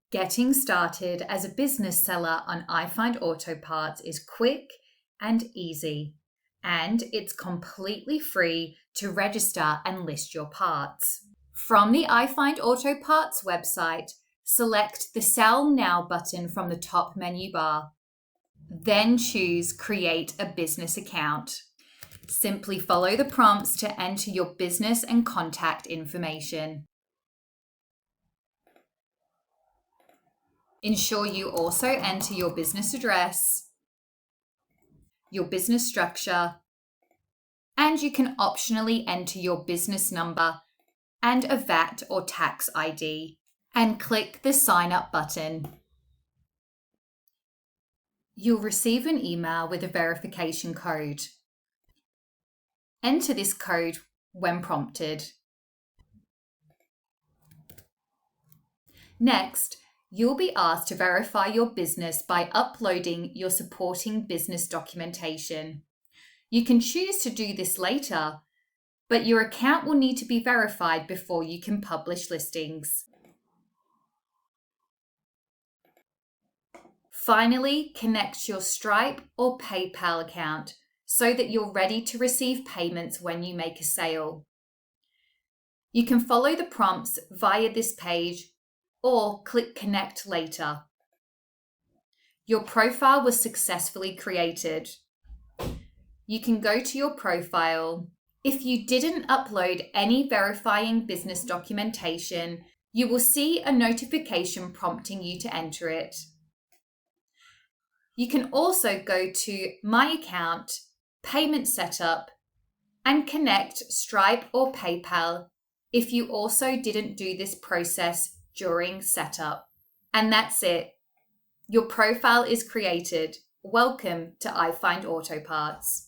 Getting started as a business seller on ifndautoparts is quick and easy, and it's completely free to register and list your parts. From the ifndautoparts website, select the Sell Now button from the top menu bar. Then choose Create a Business Account. Simply follow the prompts to enter your business and contact information. Ensure you also enter your business address, your business structure, and you can optionally enter your business number and a VAT or tax ID, and click the Sign Up button. You'll receive an email with a verification code. Enter this code when prompted. Next, you'll be asked to verify your business by uploading your supporting business documentation. You can choose to do this later, but your account will need to be verified before you can publish listings. Finally, connect your Stripe or PayPal account so that you're ready to receive payments when you make a sale. You can follow the prompts via this page or click Connect later. Your profile was successfully created. You can go to your profile. If you didn't upload any verifying business documentation, you will see a notification prompting you to enter it. You can also go to My Account, Payment Setup, and connect Stripe or PayPal if you also didn't do this process during setup. And that's it. Your profile is created. Welcome to ifndautoparts.